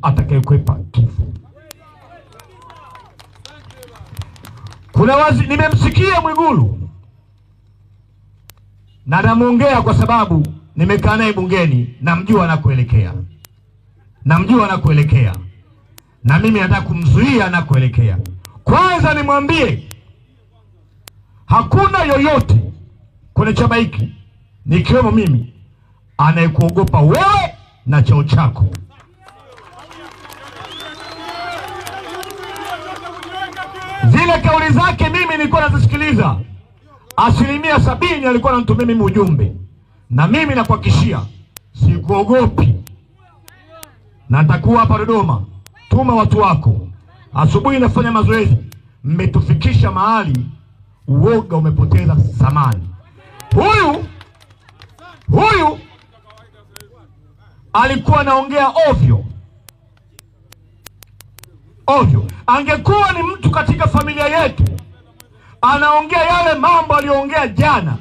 atakayekwepa kifo. Nimemsikia Mwigulu na namuongea kwa sababu nimekaa naye bungeni, namjua anakoelekea. Na mimi nataka kumzuia anakoelekea. Kwanza nimwambie hakuna yoyote kwenye chama hiki nikiwemo mimi anayekuogopa wewe na cheo chako. Zile kauli zake mimi nilikuwa nazisikiliza, 70% alikuwa ananitumia mimi ujumbe, na mimi nakuhakikishia sikuogopi. Na nitakuwa hapa Dodoma, tuma watu wako. Asubuhi nafanya mazoezi, mmetufikisha mahali uoga umepoteza thamani. Huyu alikuwa anaongea ovyo. Angekuwa ni mtu katika familia yetu anaongea yale mambo aliyoongea jana,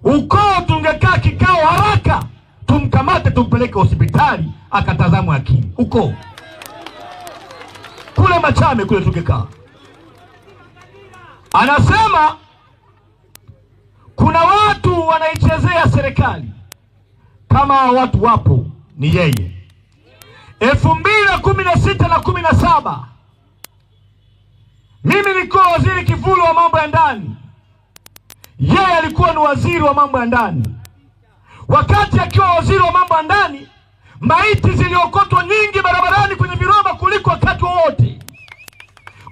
ukoo tungekaa kikao haraka tumkamate tumpeleke hospitali akatazamwe akili. Ukoo kule Machame kule tungekaa. Anasema kuna watu wanaichezea serikali. Kama watu wapo ni yeye. 2016 na 17 mimi nilikuwa waziri kivuli wa mambo ya ndani, yeye alikuwa ni waziri wa mambo ya ndani. Wakati akiwa waziri wa mambo ya ndani, maiti ziliokotwa nyingi barabarani kwenye viroba kuliko wakati wowote.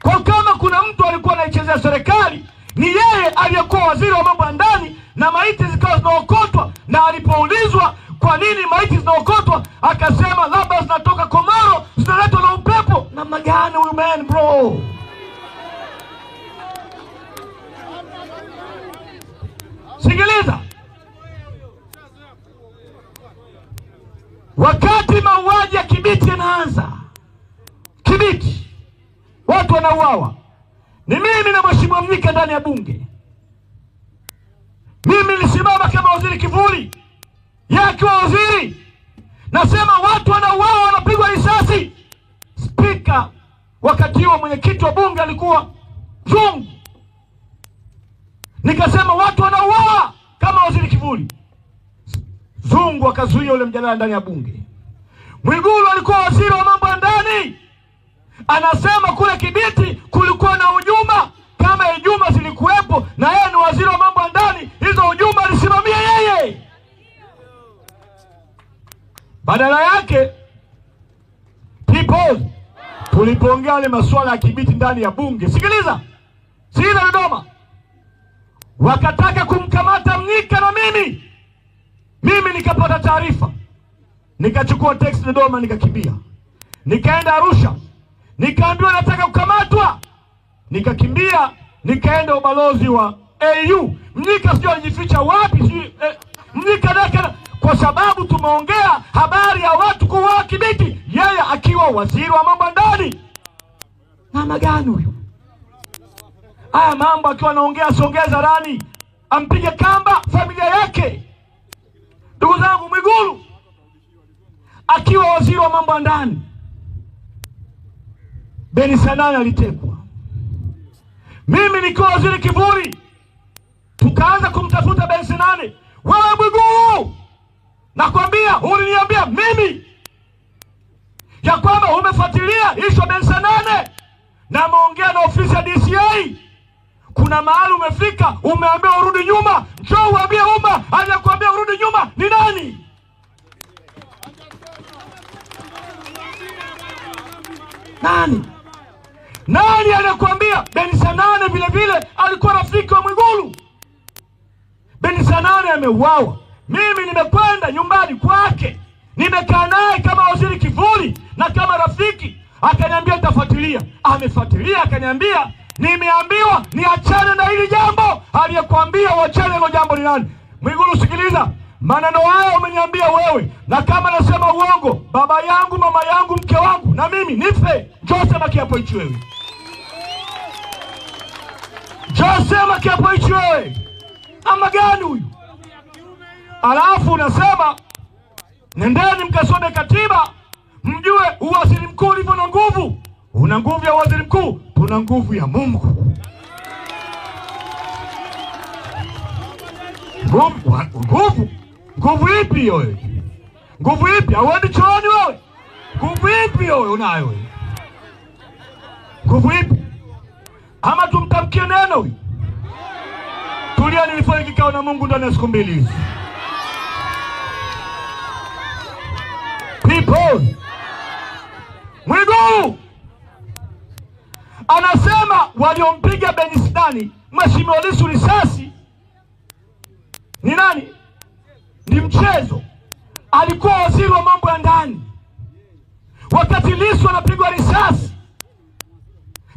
Kwa kama kuna mtu alikuwa anaichezea serikali ni yeye aliyekuwa waziri wa mambo ya ndani, na maiti zikawa zinaokotwa. Na alipoulizwa kwa nini maiti zinaokotwa, akasema labda zinatoka Komoro, zinaletwa na upepo. Namna gani huyu man bro? Sikiliza. Wakati mauaji ya Kibiti yanaanza, Kibiti watu wanauawa, ni mimi na Mheshimiwa Mnyika ndani ya bunge. Mimi nilisimama kama waziri kivuli, yeye akiwa waziri. Nasema watu wanauawa, wanapigwa risasi. Spika wakati huo, mwenyekiti wa bunge alikuwa Zungu. Nikasema watu wanauawa kama waziri kivuli. Zungu akazuia ule mjadala ndani ya bunge. Mwigulu alikuwa waziri wa mambo ya ndani, anasema kule Kibiti kulikuwa na hujuma. Kama hujuma zilikuwepo na yeye ni waziri wa mambo ya ndani, hizo hujuma alisimamia yeye. Badala yake tulipoongea wale masuala ya Kibiti ndani ya bunge, sikiliza Dodoma, wakataka kumkamata Mnyika na mimi nikapata taarifa, nikachukua teksi Dodoma, nikakimbia nikaenda Arusha, nikaambiwa nataka kukamatwa, nikakimbia nikaenda ubalozi wa AU. Mnyika sio alijificha wapi, Mnyika daka, kwa sababu tumeongea habari ya watu kuwa Kibiti, yeye akiwa waziri wa mambo ndani. Mama gani huyu? Haya mambo akiwa anaongea songeza rani, ampige kamba familia yake. Ndugu zangu, Mwigulu akiwa waziri wa mambo ndani, Beni Sanane alitekwa. Mimi nikiwa waziri kivuli, tukaanza kumtafuta Beni Sanane. Wewe Mwigulu, nakwambia uliniambia mimi ya kwamba umefuatilia ishu ya Beni Sanane na umeongea na ofisi ya DCI. Kuna mahali umefika, umeambiwa urudi nyuma. Njoo uambie umma, aliyekwambia urudi nyuma ni nani? Nani aliyekwambia? Beni Sanane vile vile alikuwa rafiki wa Mwigulu. Beni Sanane ameuawa, mimi nimekwenda nyumbani kwake, nimekaa naye kama waziri kivuli na kama rafiki. Akaniambia nitafuatilia. Amefuatilia, akaniambia nimeambiwa niachane na hili jambo. Aliyekwambia uachane hilo jambo ni nani? Mwigulu, sikiliza, maneno haya umeniambia wewe, na kama nasema uongo, baba yangu, mama yangu, mke wangu na mimi nife. Njoo sema kiapo hichi wewe. Njoo sema kiapo hichi wewe. Ama gani huyu? Alafu unasema nendeni mkasome katiba mjue mkuu ulivyo na nguvu, una nguvu ya waziri mkuu, tuna nguvu ya Mungu. Nguvu ipi hiyo? Nguvu ipi? Hauendi chooni wewe? Nguvu ipi hiyo unayo? Nguvu ipi? Ama tumtamkie neno huyu? Tulia, nilifanya kikao na Mungu ndani ya siku 2 hizi. People, Mwigulu anasema waliompiga Benistani Mheshimiwa Lissu risasi ni nani? Ni mchezo. Alikuwa waziri wa mambo ya ndani wakati Lissu anapigwa risasi.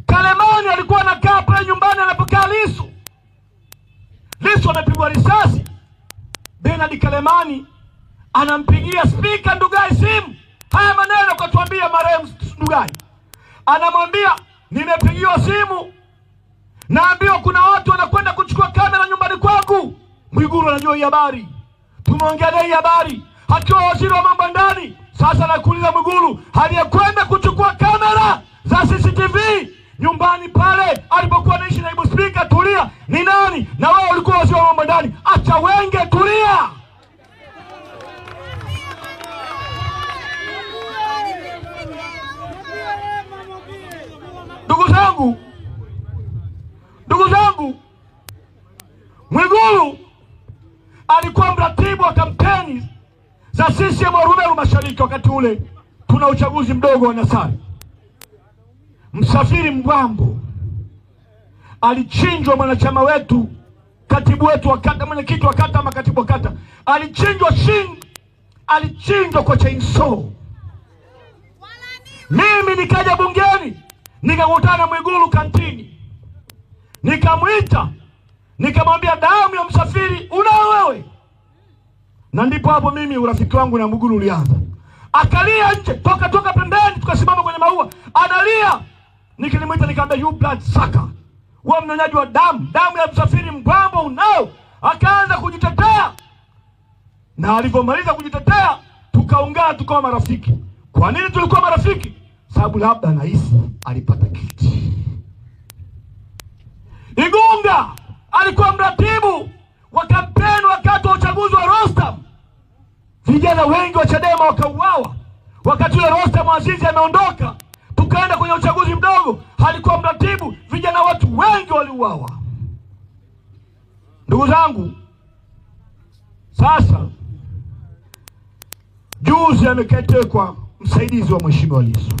Kalemani alikuwa anakaa pale nyumbani anapokaa Lissu. Lissu anapigwa risasi, Bernard Kalemani anampigia Spika Ndugai simu. Haya maneno katuambia marehemu Ndugai. Anamwambia, nimepigiwa simu, naambiwa kuna watu wanakwenda kuchukua kamera nyumbani kwangu. Mwigulu anajua hii habari, tumeongea hii habari akiwa waziri wa mambo ndani. Sasa nakuuliza Mwigulu, aliyekwenda kuchukua kamera za CCTV nyumbani pale alipokuwa anaishi naibu spika, tulia, ni nani? Na wewe ulikuwa waziri wa mambo ndani. Acha wenge, tulia. Ndugu zangu, Mwigulu alikuwa mratibu wa kampeni za CCM Arumeru Mashariki. Wakati ule tuna uchaguzi mdogo wa Nasari. Msafiri Mbwambo alichinjwa, mwanachama wetu, katibu wetu wa kata, mwenyekiti wa kata ama katibu wa kata, alichinjwa kwa chainsaw. Mimi nikaja bungeni, nikakutana Mwigulu kantini, nikamwita, nikamwambia, damu ya msafiri unao wewe? Na ndipo hapo mimi urafiki wangu na Mwigulu ulianza. Akalia nje, toka pembeni, tukasimama kwenye maua, analia. Nikilimwita nikamwambia, you blood sucker, wewe mnyonyaji wa damu ya msafiri Mbwambo unao. Akaanza kujitetea, na alivyomaliza kujitetea tukaungana, tukawa marafiki. Kwa nini tulikuwa marafiki? Sababu labda nahisi alipata kiti. Igunga alikuwa mratibu wa kampeni wakati wa uchaguzi wa Rostam. Vijana wengi wa Chadema wakauawa wakati ule Rostam Azizi ameondoka, tukaenda kwenye uchaguzi mdogo. Alikuwa mratibu, vijana watu wengi waliuawa. Ndugu zangu, sasa juzi ameketekwa msaidizi wa Mheshimiwa Lissu,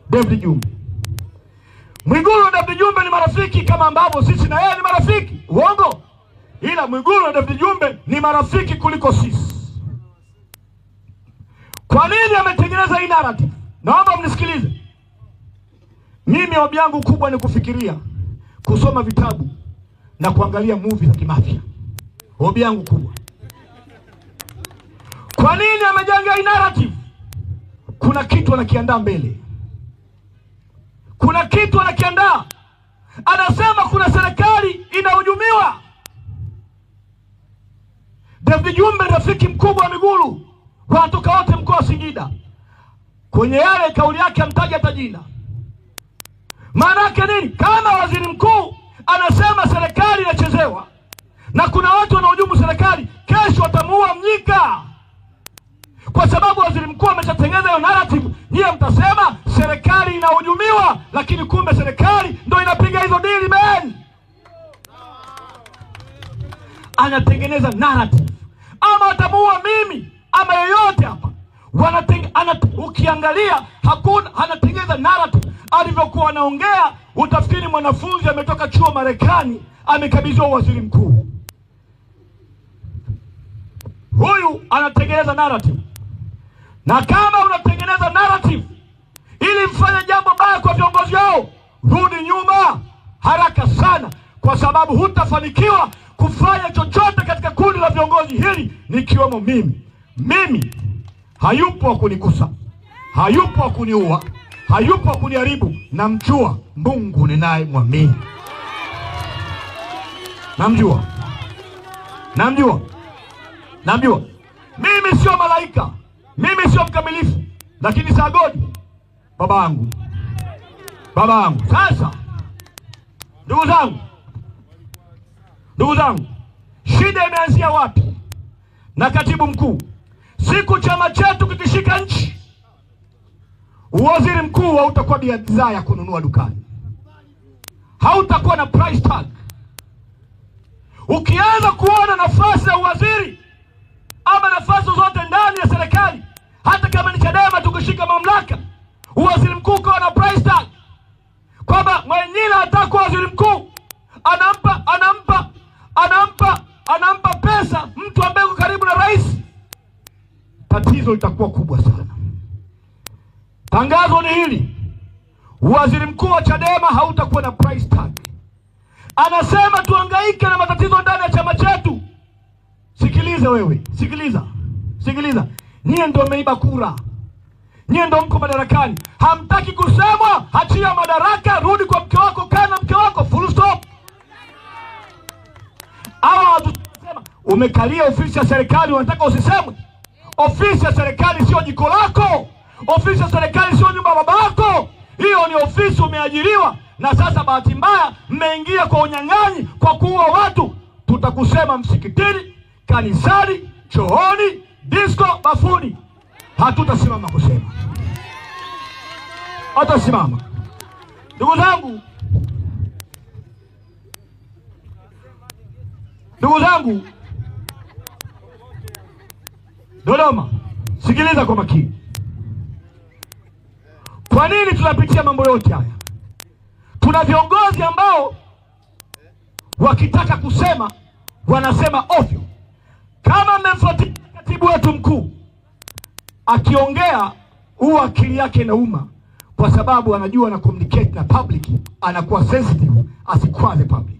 David Jumbe. Mwigulu na David Jumbe ni marafiki kama ambavyo sisi na yeye ni marafiki. Uongo? Ila Mwigulu na David Jumbe ni marafiki kuliko sisi. Kwa nini ametengeneza hii narrative? Naomba mnisikilize. Mimi hobi yangu kubwa ni kufikiria, kusoma vitabu na kuangalia movie za kimafia. Hobi yangu kubwa. Kwa nini amejenga hii narrative? Kuna kitu anakiandaa mbele. Kuna kitu anakiandaa. Anasema kuna serikali inahujumiwa. David Jumbe rafiki mkubwa wa Mwigulu, wanatoka wote mkoa wa Singida. Kwenye yale kauli yake amtaja tajina. Maana yake nini? Kama waziri mkuu anasema serikali inachezewa na kuna watu wanahujumu serikali, kesho watamuua Mnyika. Kwa sababu waziri mkuu ameshatengeneza hiyo narrative, nyie mtasema serikali inahujumiwa, lakini kumbe serikali ndio inapiga hizo dili men. Anatengeneza narrative. Ama watamuua mimi ama yoyote hapa. Ukiangalia anatengeneza narrative. Alivyokuwa anaongea utafikiri mwanafunzi ametoka chuo Marekani amekabidhiwa waziri mkuu. Huyu anatengeneza narrative. Na kama unatengeneza narrative ili mfanye jambo baya kwa viongozi wao, rudi nyuma haraka sana, kwa sababu hutafanikiwa kufanya chochote katika kundi la viongozi hili, nikiwemo mimi. Mimi hayupo wa kunigusa, hayupo wa kuniua, hayupo wa kuniharibu. Namjua Mungu ninaye mwamini. Namjua. Mimi sio malaika, mimi sio mkamilifu, lakini sagodi babangu. Sasa ndugu zangu, shida imeanzia wapi? Na katibu mkuu, siku chama chetu kikishika nchi, waziri mkuu hautakuwa bidhaa ya kununua dukani, hautakuwa na price tag. Ukianza kuona nafasi ya waziri ama nafasi zote ndani ya serikali, hata kama ni Chadema tukishika mamlaka, waziri mkuu kwa na price tag, kwamba mwenyewe atakuwa waziri mkuu anampa pesa mtu ambaye yuko karibu na rais, tatizo litakuwa kubwa sana. Tangazo ni hili: waziri mkuu wa Chadema hautakuwa na price tag. Anasema tuhangaike na matatizo ndani ya chama chetu. Sikiliza wewe, sikiliza. Nyie ndio mmeiba kura, nyie ndio mko madarakani. Hamtaki kusemwa, achia madaraka, rudi kwa mke wako, kaa na mke wako, full stop. Hawa watusema umekalia ofisi ya serikali, wanataka usisemwe. Ofisi ya serikali sio jiko lako, ofisi ya serikali sio nyumba ya baba yako. Hiyo ni ofisi umeajiriwa, na sasa bahati mbaya mmeingia kwa unyang'anyi, kwa kuua watu. Tutakusema msikitini, kanisani, chooni, disco, bafuni. Hatutasimama kusema, hatasimama. Ndugu zangu, Dodoma, sikiliza kwa makini. Kwa nini tunapitia mambo yote haya? Tuna viongozi ambao wakitaka kusema wanasema ovyo. Kama mmemfuatilia katibu wetu mkuu akiongea, huwa akili yake inauma, kwa sababu anajua na communicate na public, anakuwa sensitive, asikwaze public.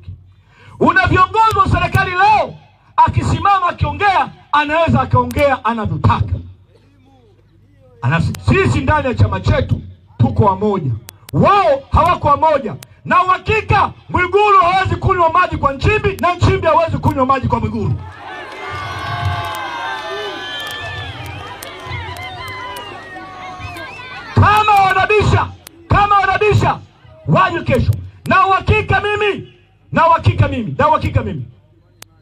Una viongozi wa serikali leo, akisimama akiongea, anaweza akaongea anavyotaka. Sisi ndani ya chama chetu tuko wamoja, wao hawako wamoja. Na uhakika Mwigulu hawezi kunywa maji kwa Nchimbi, na Nchimbi hawezi kunywa maji kwa Mwigulu. Kama wanabisha waje kesho. Na uhakika mimi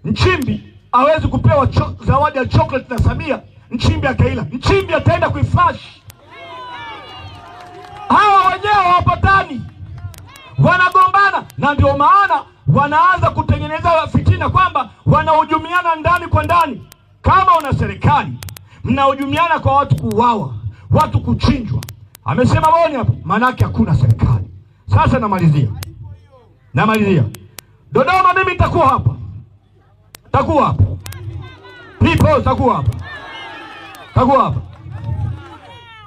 Nchimbi hawezi kupewa zawadi ya chocolate na Samia, Nchimbi akaila. Nchimbi ataenda kuiflash. Hawa wenyewe hawapatani, wanagombana, na ndio maana wanaanza kutengeneza fitina kwamba wanahujumiana ndani kwa ndani. Kama una serikali mnahujumiana kwa watu kuuawa, watu kuchinjwa, amesema Boni hapo, manake hakuna serikali. Sasa namalizia. Dodoma mimi nitakuwa hapa. Takuwa hapa.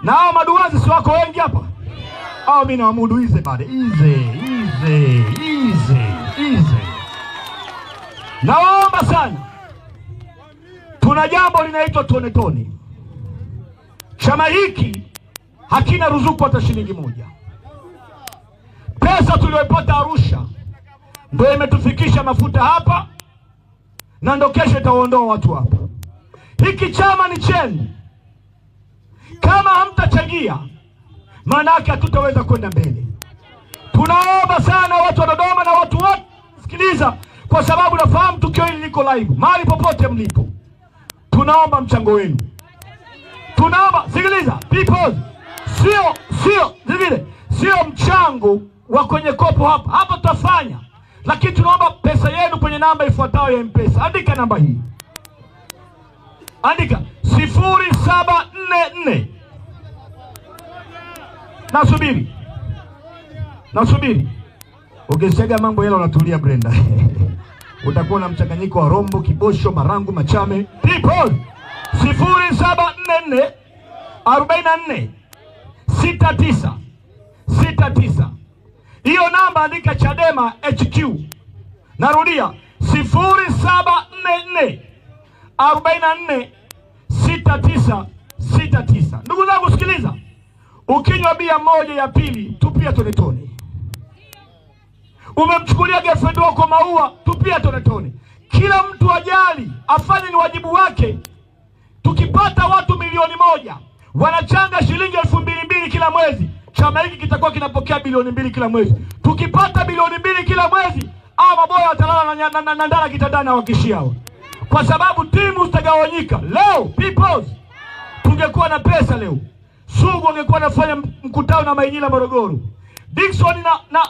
Na hao maduwazi si wako wengi hapa? Hao mimi nawamudu hize bade. Easy. Naomba sana. Tuna jambo linaitwa tone. Chama hiki hakina ruzuku hata shilingi moja. Pesa tuliyopata Arusha ndio imetufikisha mafuta hapa, na ndio kesho itaondoa watu hapa. Hiki chama ni chenu. Kama hamtachangia, manake hatutaweza kwenda mbele. Tunaomba sana watu wa Dodoma na watu wote sikiliza, kwa sababu nafahamu tukio hili liko live mahali popote mlipo. Tunaomba mchango wenu. Tunaomba, sikiliza people, sio mchango wa kwenye kopo hapa tutafanya, lakini tunaomba pesa yenu kwenye namba ifuatayo ya M-Pesa. Andika namba hii. Andika 0744. Nasubiri. Ukishaga mambo yale unatulia Brenda. Utakuwa na mchanganyiko wa Rombo, Kibosho, Marangu, Machame. People 0744 44 69. Hiyo namba andika Chadema HQ. Narudia 0744 44 69. Ndugu zangu sikiliza. Ukinywa bia moja ya pili, tupia tone. Umemchukulia girlfriend wako maua, tupia tone. Kila mtu ajali, afanye ni wajibu wake. Tukipata watu milioni 1 wanachanga shilingi 2,200 kila mwezi. chama hiki kitakuwa kinapokea bilioni 2 kila mwezi. Tukipata bilioni 2 kila mwezi, hawa maboya watalala na ndala kitandani wakishia hawa. Kwa sababu timu zitagawanyika. Leo Peoples tungekuwa na pesa leo, Sugu angekuwa anafanya mkutano na Mainyila Morogoro. Dickson na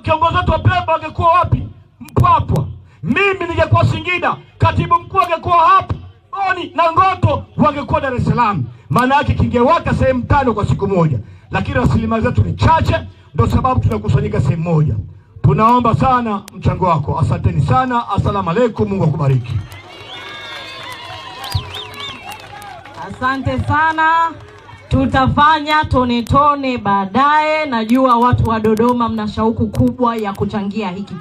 kiongozi wetu wa Pemba wangekuwa wapi? Mpwapwa. Mimi ningekuwa Singida, katibu mkuu angekuwa hapa. Oni na Ngoto wangekuwa Dar es Salaam. Maana yake kingewaka sehemu 5 kwa siku moja. Lakini rasilimali zetu ni chache, ndio sababu tunakusanyika sehemu moja. Tunaomba sana mchango wako. Asanteni sana. Asalamu alaykum. Mungu akubariki. Asante sana. Tutafanya tone tone baadaye. Najua watu wa Dodoma mna shauku kubwa ya kuchangia hiki.